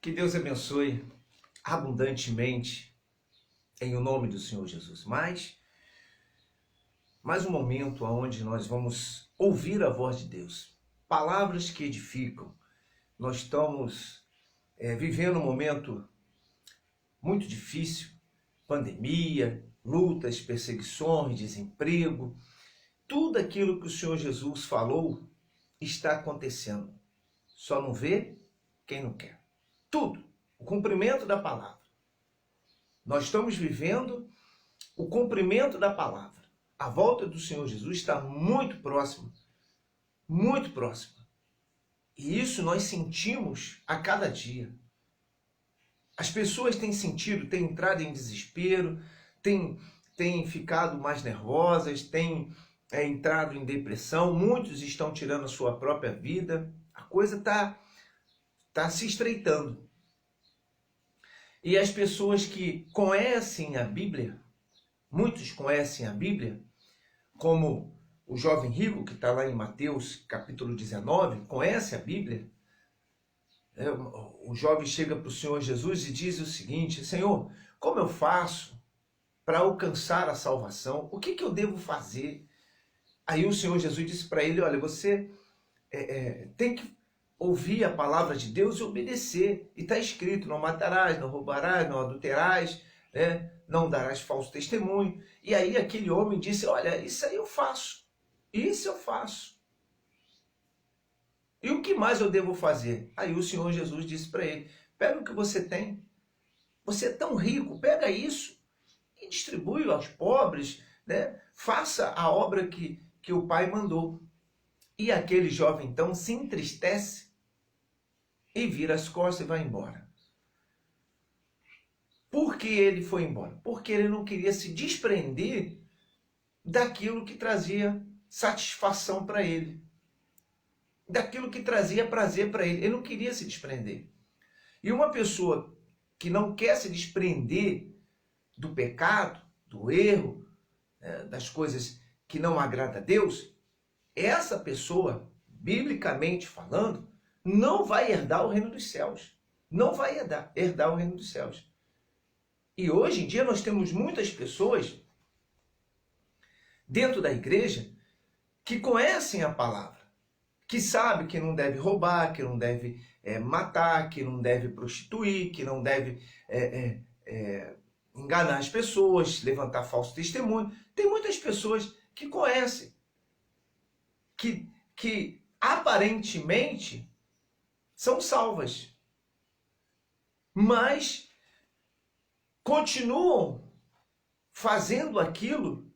Que Deus abençoe abundantemente em o nome do Senhor Jesus. Mais um momento onde nós vamos ouvir a voz de Deus. Palavras que edificam. Nós estamos vivendo um momento muito difícil. Pandemia, lutas, perseguições, desemprego. Tudo aquilo que o Senhor Jesus falou está acontecendo. Só não vê quem não quer. Tudo. O cumprimento da palavra. Nós estamos vivendo o cumprimento da palavra. A volta do Senhor Jesus está muito próxima. Muito próxima. E isso nós sentimos a cada dia. As pessoas têm sentido, têm entrado em desespero, têm ficado mais nervosas, têm entrado em depressão, muitos estão tirando a sua própria vida. A coisa está se estreitando. E as pessoas que conhecem a Bíblia, muitos conhecem a Bíblia, como o jovem rico que está lá em Mateus capítulo 19, conhece a Bíblia. O jovem chega para o Senhor Jesus e diz o seguinte: Senhor, como eu faço para alcançar a salvação? O que eu devo fazer? Aí o Senhor Jesus disse para ele: olha, você tem que ouvir a palavra de Deus e obedecer. E está escrito: não matarás, não roubarás, não adulterarás, não darás falso testemunho. E aí aquele homem disse: olha, isso aí eu faço. Isso eu faço. E o que mais eu devo fazer? Aí o Senhor Jesus disse para ele: pega o que você tem. Você é tão rico, pega isso e distribui aos pobres, Faça a obra que o Pai mandou. E aquele jovem então se entristece e vira as costas e vai embora. Por que ele foi embora? Porque ele não queria se desprender daquilo que trazia satisfação para ele. Daquilo que trazia prazer para ele. Ele não queria se desprender. E uma pessoa que não quer se desprender do pecado, do erro, das coisas que não agradam a Deus, essa pessoa, biblicamente falando, não vai herdar o reino dos céus. Não vai herdar o reino dos céus. E hoje em dia nós temos muitas pessoas dentro da igreja que conhecem a palavra, que sabem que não deve roubar, que não deve matar, que não deve prostituir, que não deve enganar as pessoas, levantar falso testemunho. Tem muitas pessoas que conhecem, que aparentemente são salvas, mas continuam fazendo aquilo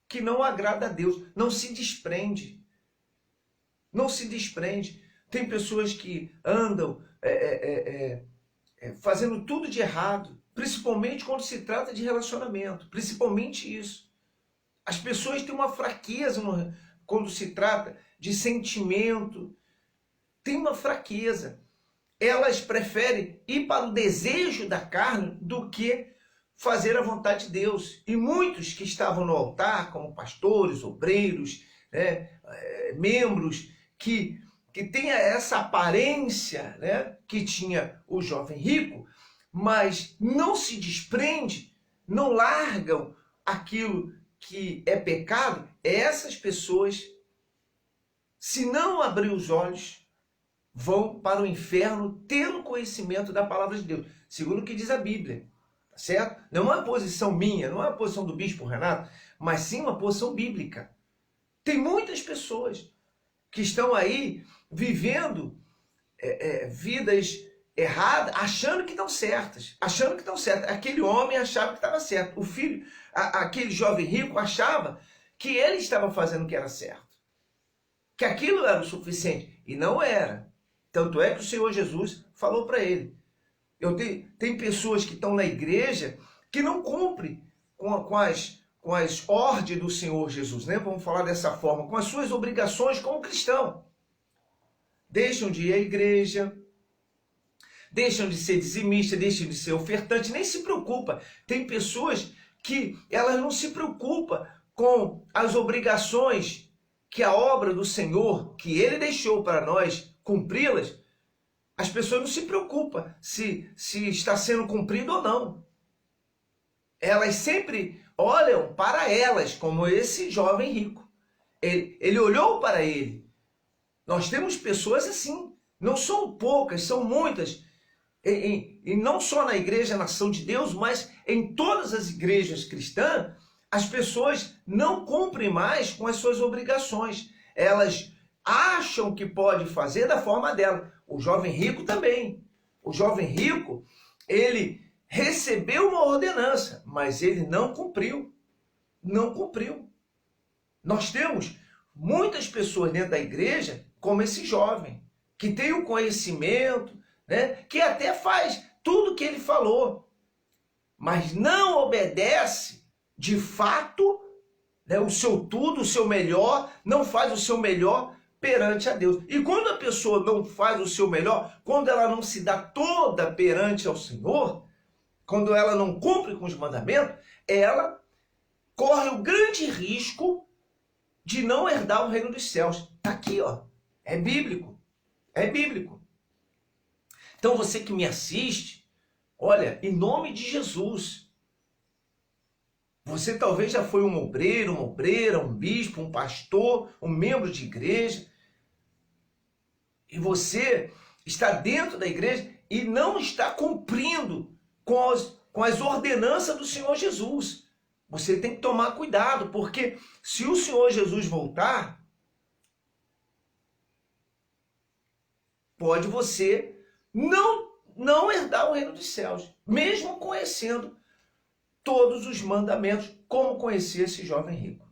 que não agrada a Deus, não se desprende. Não se desprende. Tem pessoas que andam fazendo tudo de errado, principalmente quando se trata de relacionamento, principalmente isso. As pessoas têm uma fraqueza quando se trata de sentimento, tem uma fraqueza. Elas preferem ir para o desejo da carne do que fazer a vontade de Deus. E muitos que estavam no altar, como pastores, obreiros, membros, que têm essa aparência, que tinha o jovem rico, mas não se desprende, não largam aquilo que é pecado. Essas pessoas, se não abrir os olhos, vão para o inferno tendo conhecimento da palavra de Deus, segundo o que diz a Bíblia, tá certo? Não é uma posição minha, não é uma posição do bispo Renato, mas sim uma posição bíblica. Tem muitas pessoas que estão aí vivendo vidas erradas, achando que estão certas, Aquele homem achava que estava certo, o filho, aquele jovem rico achava que ele estava fazendo o que era certo, que aquilo era o suficiente, e não era. Tanto é que o Senhor Jesus falou para ele. Tem pessoas que estão na igreja que não cumprem com as ordens do Senhor Jesus, Vamos falar dessa forma, com as suas obrigações como cristão. Deixam de ir à igreja, deixam de ser dizimista, deixam de ser ofertante, nem se preocupa. Tem pessoas que elas não se preocupam com as obrigações que a obra do Senhor, que Ele deixou para nós cumpri-las, As pessoas não se preocupam se está sendo cumprido ou não. Elas sempre olham para elas, como esse jovem rico. Ele olhou para ele. Nós temos pessoas assim. Não são poucas, são muitas. E não só na Igreja Nação de Deus, mas em todas as igrejas cristãs, as pessoas não cumprem mais com as suas obrigações. Elas acham que pode fazer da forma dela. O jovem rico também. O jovem rico, ele recebeu uma ordenança, mas ele não cumpriu. Não cumpriu. Nós temos muitas pessoas dentro da igreja, como esse jovem, que tem o conhecimento, né, que até faz tudo que ele falou, mas não obedece de fato, né, o seu tudo, o seu melhor, não faz o seu melhor perante a Deus. E quando a pessoa não faz o seu melhor, quando ela não se dá toda perante ao Senhor, quando ela não cumpre com os mandamentos, ela corre o grande risco de não herdar o reino dos céus. Está aqui, ó. É bíblico. É bíblico. Então você que me assiste, olha, em nome de Jesus, você talvez já foi um obreiro, uma obreira, um bispo, um pastor, um membro de igreja, e você está dentro da igreja e não está cumprindo com as ordenanças do Senhor Jesus. Você tem que tomar cuidado, porque se o Senhor Jesus voltar, pode você não herdar o reino dos céus, mesmo conhecendo todos os mandamentos, como conhecia esse jovem rico.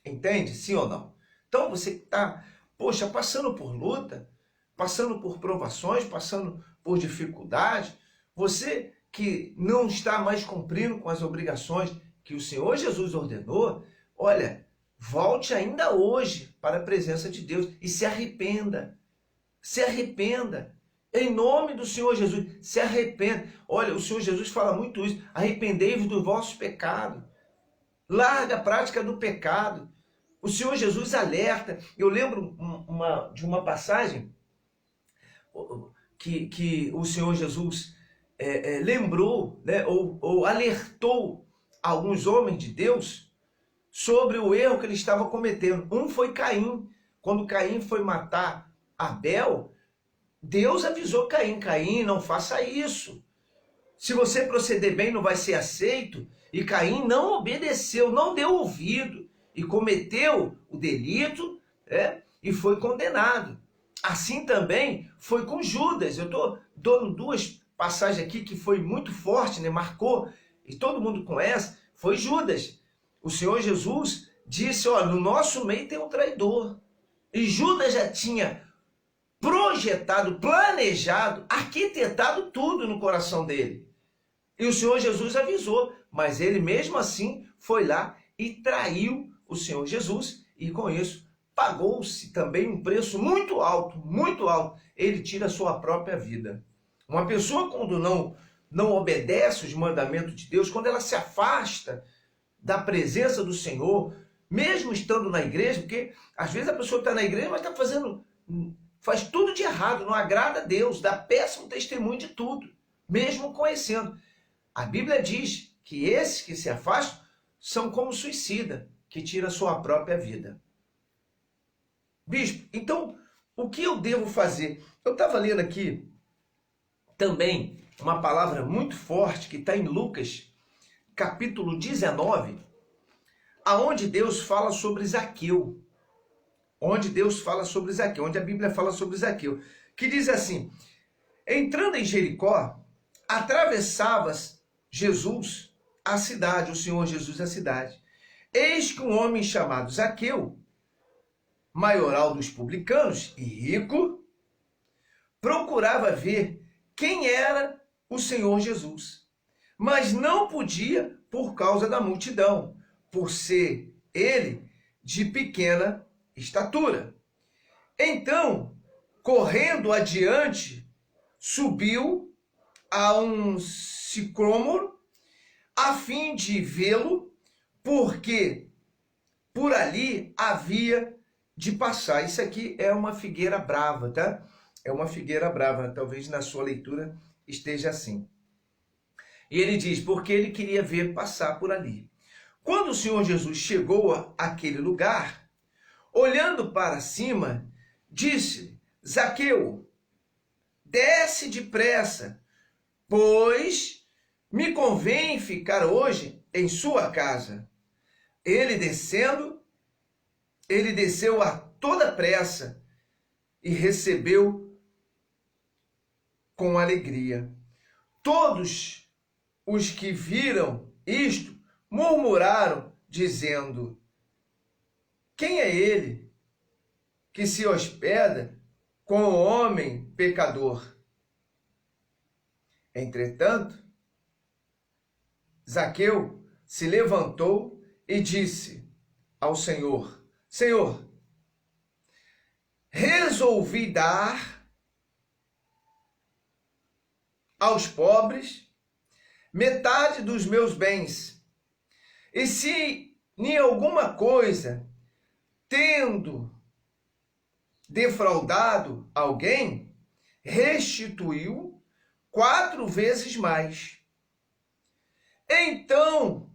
Entende? Sim ou não? Então você está, poxa, passando por luta, passando por provações, passando por dificuldade, você que não está mais cumprindo com as obrigações que o Senhor Jesus ordenou, olha, volte ainda hoje para a presença de Deus e se arrependa. Se arrependa. Em nome do Senhor Jesus, se arrependa. Olha, o Senhor Jesus fala muito isso. Arrependei-vos do vosso pecado. Larga a prática do pecado. O Senhor Jesus alerta. Eu lembro de uma passagem que o Senhor Jesus lembrou, né, ou alertou alguns homens de Deus sobre o erro que ele estava cometendo. Um foi Caim. Quando Caim foi matar Abel, Deus avisou Caim: Caim, não faça isso. Se você proceder bem, não vai ser aceito. E Caim não obedeceu, não deu ouvido e cometeu o delito, e foi condenado. Assim também foi com Judas. Eu estou dando duas passagens aqui que foi muito forte, né? Marcou, e todo mundo conhece. Foi Judas. O Senhor Jesus disse: ó, no nosso meio tem um traidor. E Judas já tinha projetado, planejado, arquitetado tudo no coração dele. E o Senhor Jesus avisou, mas ele mesmo assim foi lá e traiu o Senhor Jesus, e com isso pagou-se também um preço muito alto, muito alto. Ele tira a sua própria vida. Uma pessoa, quando não obedece os mandamentos de Deus, quando ela se afasta da presença do Senhor, mesmo estando na igreja, porque às vezes a pessoa está na igreja, mas faz tudo de errado, não agrada a Deus, dá péssimo testemunho de tudo, mesmo conhecendo. A Bíblia diz que esses que se afastam são como suicida, que tira a sua própria vida. Bispo, então, o que eu devo fazer? Eu estava lendo aqui também uma palavra muito forte que está em Lucas, capítulo 19, aonde Deus fala sobre Zaqueu. Onde Deus fala sobre Zaqueu, onde a Bíblia fala sobre Zaqueu, que diz assim: entrando em Jericó, atravessava Jesus a cidade, o Senhor Jesus a cidade. Eis que um homem chamado Zaqueu, maioral dos publicanos e rico, procurava ver quem era o Senhor Jesus, mas não podia por causa da multidão, por ser ele de pequena estatura. Então, correndo adiante, subiu a um sicômoro a fim de vê-lo, porque por ali havia de passar. Isso aqui é uma figueira brava, tá? É uma figueira brava, talvez na sua leitura esteja assim. E ele diz, porque ele queria ver passar por ali. Quando o Senhor Jesus chegou àquele lugar, olhando para cima, disse: Zaqueu, desce depressa, pois me convém ficar hoje em sua casa. Ele desceu a toda pressa e recebeu com alegria. Todos os que viram isto murmuraram, dizendo: quem é ele que se hospeda com o homem pecador? Entretanto, Zaqueu se levantou e disse ao Senhor: Senhor, resolvi dar aos pobres metade dos meus bens. E se em alguma coisa, tendo defraudado alguém, restituiu 4 vezes mais. Então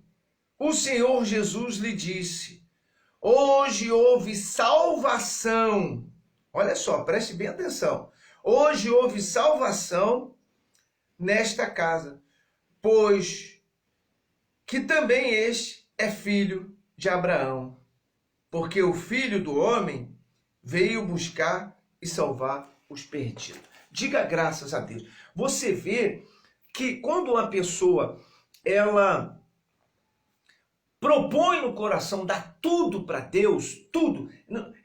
o Senhor Jesus lhe disse: hoje houve salvação. Olha só, preste bem atenção. Hoje houve salvação nesta casa, pois que também este é filho de Abraão, porque o Filho do Homem veio buscar e salvar os perdidos. Diga graças a Deus. Você vê que quando uma pessoa, ela propõe no coração dar tudo para Deus, tudo,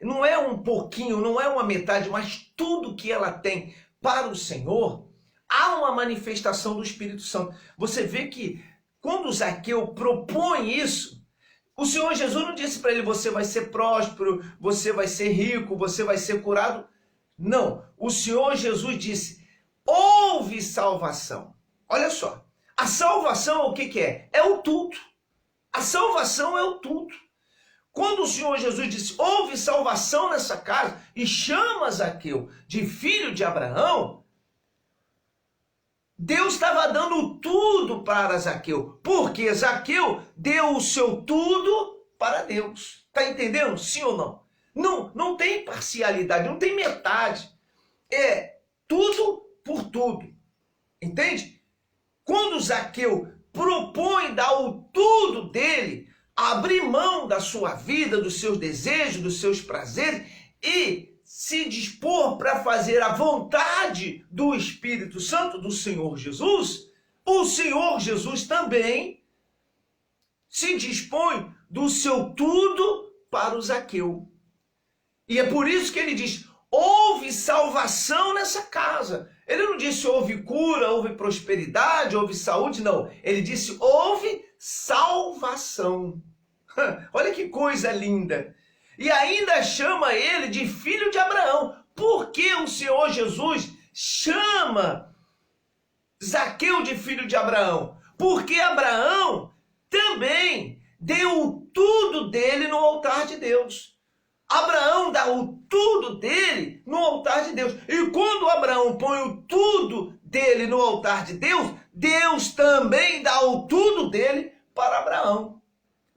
não é um pouquinho, não é uma metade, mas tudo que ela tem para o Senhor, há uma manifestação do Espírito Santo. Você vê que quando Zaqueu propõe isso, o Senhor Jesus não disse para ele: você vai ser próspero, você vai ser rico, você vai ser curado. Não, o Senhor Jesus disse: houve salvação. Olha só, a salvação o que é? É o tudo. A salvação é o tudo. Quando o Senhor Jesus disse: houve salvação nessa casa, e chama Zaqueu de filho de Abraão, Deus estava dando tudo para Zaqueu, porque Zaqueu deu o seu tudo para Deus. Está entendendo? Sim ou não? Não tem parcialidade, não tem metade. É tudo por tudo. Entende? Quando Zaqueu propõe dar o tudo dele, abrir mão da sua vida, dos seus desejos, dos seus prazeres e se dispor para fazer a vontade do Espírito Santo, do Senhor Jesus, o Senhor Jesus também se dispõe do seu tudo para o Zaqueu. E é por isso que ele diz: houve salvação nessa casa. Ele não disse houve cura, houve prosperidade, houve saúde, não. Ele disse houve salvação. Olha que coisa linda. E ainda chama ele de filho de Abraão. Por que o Senhor Jesus chama Zaqueu de filho de Abraão? Porque Abraão também deu tudo dele no altar de Deus. Abraão dá o tudo dele no altar de Deus. E quando Abraão põe o tudo dele no altar de Deus, Deus também dá o tudo dele para Abraão.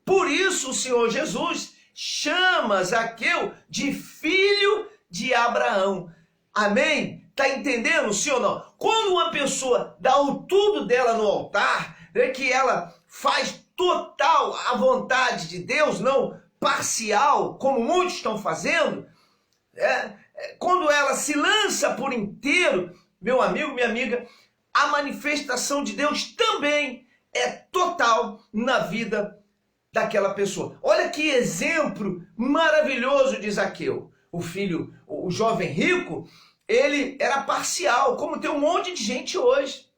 Por isso o Senhor Jesus chama Zaqueu de filho de Abraão. Amém? Está entendendo, sim ou não? Quando uma pessoa dá o tudo dela no altar, é que ela faz total a vontade de Deus, não parcial, como muitos estão fazendo, quando ela se lança por inteiro, meu amigo, minha amiga, a manifestação de Deus também é total na vida daquela pessoa. Olha que exemplo maravilhoso de Zaqueu. O filho, o jovem rico, ele era parcial, como tem um monte de gente hoje.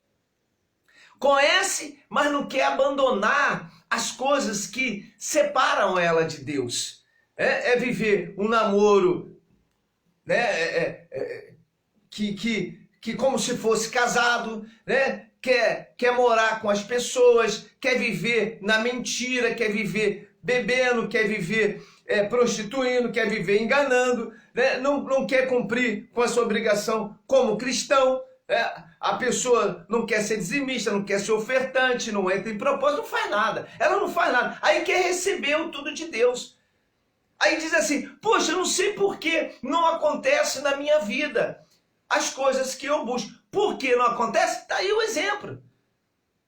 Conhece, mas não quer abandonar as coisas que separam ela de Deus. É viver um namoro, né? Que como se fosse casado, né? Quer morar com as pessoas, quer viver na mentira, quer viver bebendo, quer viver prostituindo, quer viver enganando, né? Não quer cumprir com a sua obrigação como cristão. A pessoa não quer ser dizimista, não quer ser ofertante, não entra em propósito, não faz nada. Ela não faz nada. Aí quer receber o tudo de Deus. Aí diz assim, poxa, eu não sei por que não acontece na minha vida as coisas que eu busco. Por que não acontece? Está aí o exemplo.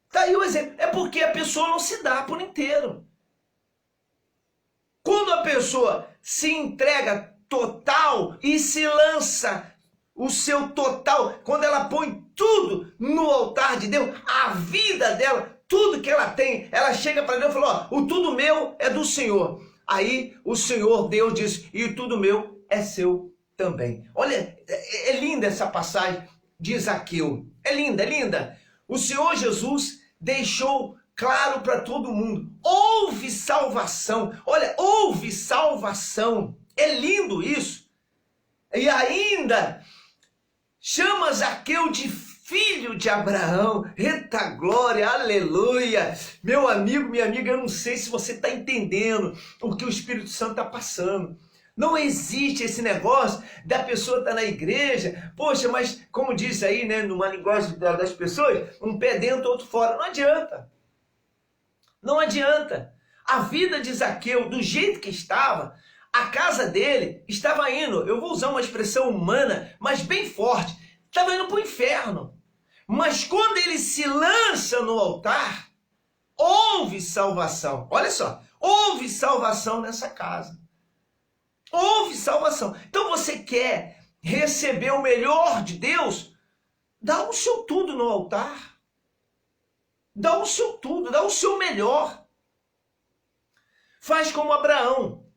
Está aí o exemplo. É porque a pessoa não se dá por inteiro. Quando a pessoa se entrega total e se lança o seu total, quando ela põe tudo no altar de Deus, a vida dela, tudo que ela tem, ela chega para Deus e fala, ó, o tudo meu é do Senhor. Aí o Senhor, Deus diz, e tudo meu é seu também. Olha, é linda essa passagem de Zaqueu. É linda, é linda. O Senhor Jesus deixou claro para todo mundo, houve salvação. Olha, houve salvação. É lindo isso. E ainda chama Zaqueu de filho de Abraão. Eita glória, aleluia. Meu amigo, minha amiga, eu não sei se você está entendendo o que o Espírito Santo está passando. Não existe esse negócio da pessoa estar na igreja, poxa, mas como diz aí, né, numa linguagem das pessoas, um pé dentro, outro fora. Não adianta. Não adianta. A vida de Zaqueu, do jeito que estava, a casa dele estava indo, eu vou usar uma expressão humana, mas bem forte, estava indo para o inferno. Mas quando ele se lança no altar, houve salvação. Olha só, houve salvação nessa casa. Houve salvação. Então você quer receber o melhor de Deus? Dá o seu tudo no altar. Dá o seu tudo, dá o seu melhor. Faz como Abraão,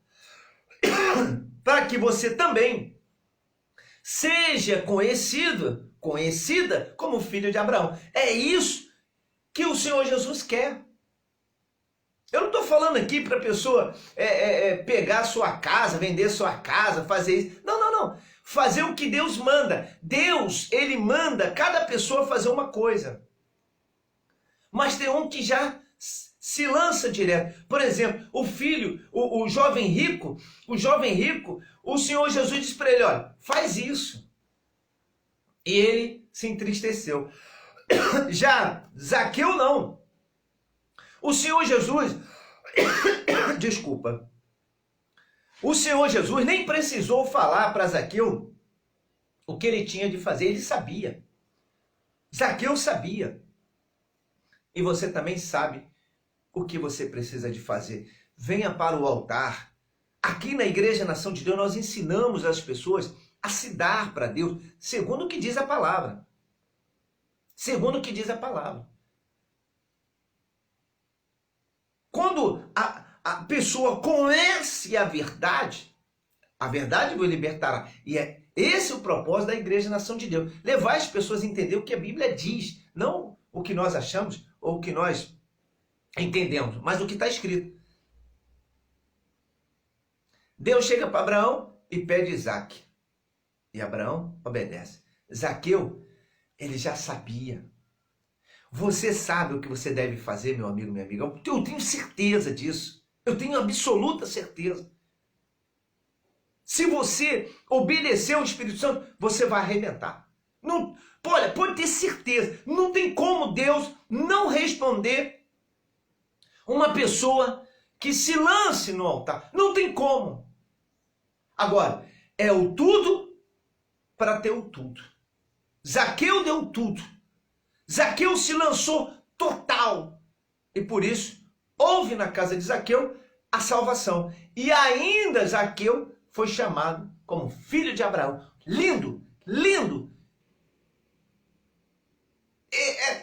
para que você também seja conhecida como filho de Abraão. É isso que o Senhor Jesus quer. Eu não estou falando aqui para a pessoa pegar sua casa, vender sua casa, fazer isso. Não, não, não. Fazer o que Deus manda. Deus, ele manda cada pessoa fazer uma coisa. Mas tem um que já se lança direto. Por exemplo, o filho, o jovem rico, o Senhor Jesus disse para ele, olha, faz isso. E ele se entristeceu. Já Zaqueu não. O Senhor Jesus, desculpa, o Senhor Jesus nem precisou falar para Zaqueu o que ele tinha de fazer, ele sabia. Zaqueu sabia. E você também sabe o que você precisa de fazer. Venha para o altar. Aqui na Igreja Nação de Deus nós ensinamos as pessoas a se dar para Deus, segundo o que diz a palavra. Segundo o que diz a palavra. Quando a pessoa conhece a verdade vos libertará. E é esse o propósito da Igreja Nação de Deus. Levar as pessoas a entender o que a Bíblia diz. Não o que nós achamos ou o que nós entendemos, mas o que está escrito. Deus chega para Abraão e pede Isaac. E Abraão obedece. Zaqueu, ele já sabia. Você sabe o que você deve fazer, meu amigo, minha amiga. Eu tenho certeza disso. Eu tenho absoluta certeza. Se você obedecer ao Espírito Santo, você vai arrebentar. Não, olha, pode ter certeza. Não tem como Deus não responder uma pessoa que se lance no altar. Não tem como. Agora, é o tudo para ter o tudo. Zaqueu deu tudo. Zaqueu se lançou total. E por isso, houve na casa de Zaqueu a salvação. E ainda Zaqueu foi chamado como filho de Abraão. Lindo, lindo.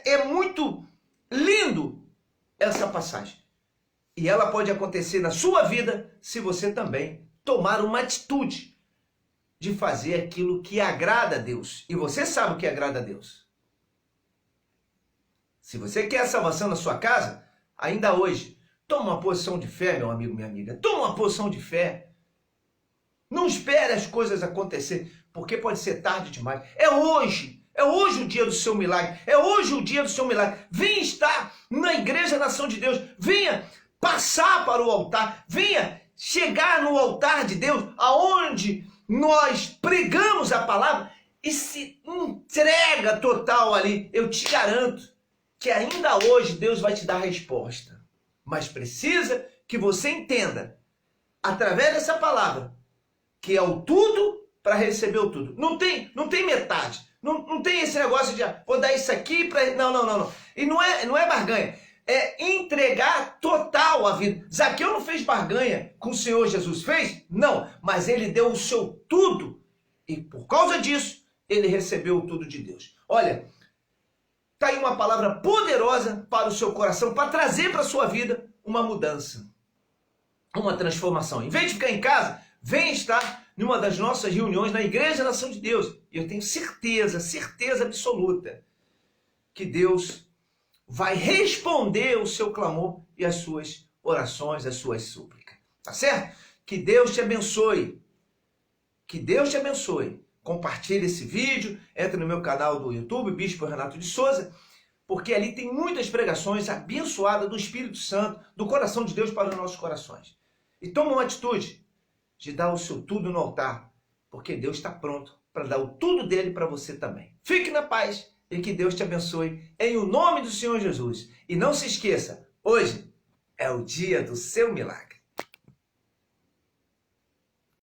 É muito lindo essa passagem. E ela pode acontecer na sua vida se você também tomar uma atitude de fazer aquilo que agrada a Deus. E você sabe o que agrada a Deus. Se você quer a salvação na sua casa, ainda hoje, toma uma posição de fé, meu amigo, minha amiga. Toma uma posição de fé. Não espere as coisas acontecerem, porque pode ser tarde demais. É hoje o dia do seu milagre. É hoje o dia do seu milagre. Venha estar na Igreja Nação de Deus. Venha passar para o altar. Venha chegar no altar de Deus, aonde nós pregamos a palavra e se entrega total ali, eu te garanto que ainda hoje Deus vai te dar a resposta. Mas precisa que você entenda, através dessa palavra, que é o tudo para receber o tudo. Não tem metade. Não tem esse negócio de vou dar isso aqui para... Não. E não é barganha. É entregar total a vida. Zaqueu não fez barganha com o Senhor Jesus. Fez? Não. Mas ele deu o seu tudo. E por causa disso, ele recebeu o tudo de Deus. Olha, está aí uma palavra poderosa para o seu coração, para trazer para a sua vida uma mudança, uma transformação. Em vez de ficar em casa, vem estar numa das nossas reuniões na Igreja Nação de Deus. E eu tenho certeza absoluta, que Deus vai responder o seu clamor e as suas orações, as suas súplicas. Tá certo? Que Deus te abençoe. Que Deus te abençoe. Compartilhe esse vídeo, entre no meu canal do YouTube, Bispo Renato de Souza, porque ali tem muitas pregações abençoadas do Espírito Santo, do coração de Deus para os nossos corações. E toma uma atitude de dar o seu tudo no altar, porque Deus está pronto para dar o tudo dele para você também. Fique na paz e que Deus te abençoe em o nome do Senhor Jesus. E não se esqueça, hoje é o dia do seu milagre.